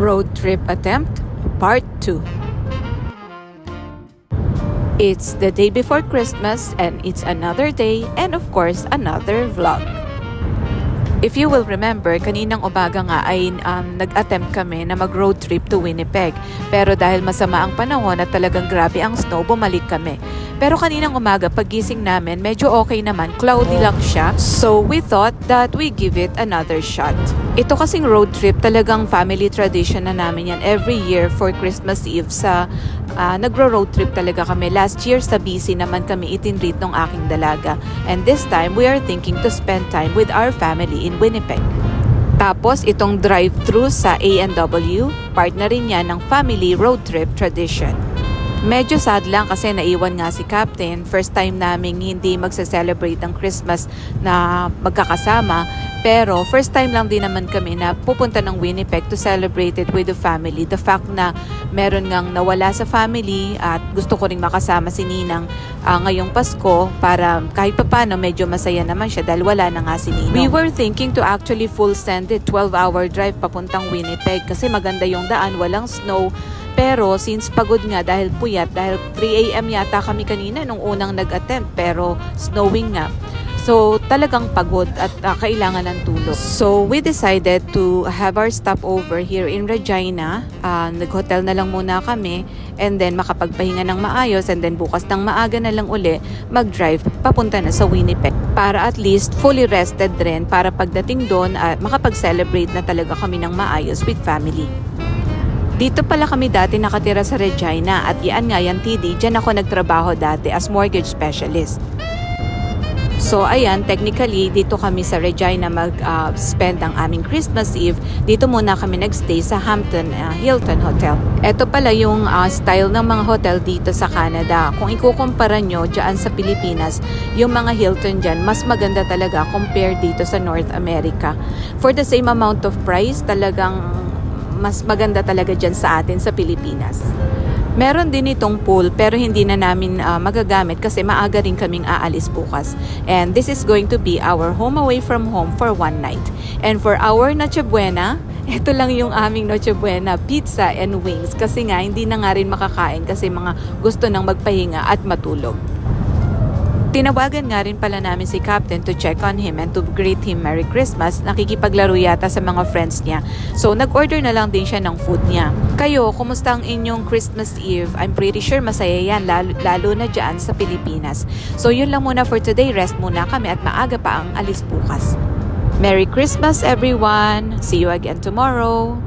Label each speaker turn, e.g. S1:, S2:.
S1: Road Trip Attempt Part 2. It's the day before Christmas and it's another day and of course another vlog. If you will remember, kaninang umaga nga ay nag-attempt kami na mag-road trip to Winnipeg. Pero dahil masama ang panahon at talagang grabe ang snow, bumalik kami. Pero kaninang umaga, paggising namin, medyo okay naman, cloudy lang siya. So we thought that we give it another shot. Ito kasing road trip, talagang family tradition na namin yan. Every year for Christmas Eve nagro-road trip talaga kami. Last year sa BC naman kami itinreat ng aking dalaga. And this time, we are thinking to spend time with our family in Winnipeg. Tapos, itong drive-thru sa A&W, part na rin yan ng family road trip tradition. Medyo sad lang kasi naiwan nga si Captain. First time naming hindi magsa-celebrate ng Christmas na magkakasama. Pero first time lang din naman kami na pupunta ng Winnipeg to celebrate it with the family. The fact na meron ngang nawala sa family at gusto ko ring makasama si Ninang ngayong Pasko para kahit papano medyo masaya naman siya dahil wala na nga si Ninong. We were thinking to actually full send it, 12-hour drive papuntang Winnipeg kasi maganda yung daan, walang snow. Pero since pagod nga dahil puyat, dahil 3 AM yata kami kanina nung unang nag-attempt pero snowing nga. So talagang pagod at kailangan ng tulog. So we decided to have our stopover here in Regina. Nag-hotel na lang muna kami and then makapagpahinga ng maayos and then bukas ng maaga na lang uli mag-drive papunta na sa Winnipeg. Para at least fully rested rin para pagdating doon makapag-celebrate na talaga kami ng maayos with family. Dito pala kami dati nakatira sa Regina at yan nga yan TD, dyan ako nagtrabaho dati as mortgage specialist. So ayan, technically dito kami sa Regina mag-spend ang aming Christmas Eve. Dito muna kami nagstay sa Hampton Hilton Hotel. Ito pala yung style ng mga hotel dito sa Canada. Kung ikukumpara nyo dyan sa Pilipinas, yung mga Hilton dyan, mas maganda talaga compared dito sa North America. For the same amount of price, talagang mas maganda talaga dyan sa atin sa Pilipinas. Meron din itong pool pero hindi na namin magagamit kasi maaga rin kaming aalis bukas. And this is going to be our home away from home for one night. And for our Noche Buena, ito lang yung aming Noche Buena, pizza and wings. Kasi nga hindi na nga rin makakain kasi mga gusto nang magpahinga at matulog. Tinawagan nga rin pala namin si Captain to check on him and to greet him Merry Christmas. Nakikipaglaro yata sa mga friends niya. So, nag-order na lang din siya ng food niya. Kayo, kumusta ang inyong Christmas Eve? I'm pretty sure masaya yan, lalo na dyan sa Pilipinas. So, yun lang muna for today. Rest muna kami at maaga pa ang alis bukas. Merry Christmas everyone! See you again tomorrow!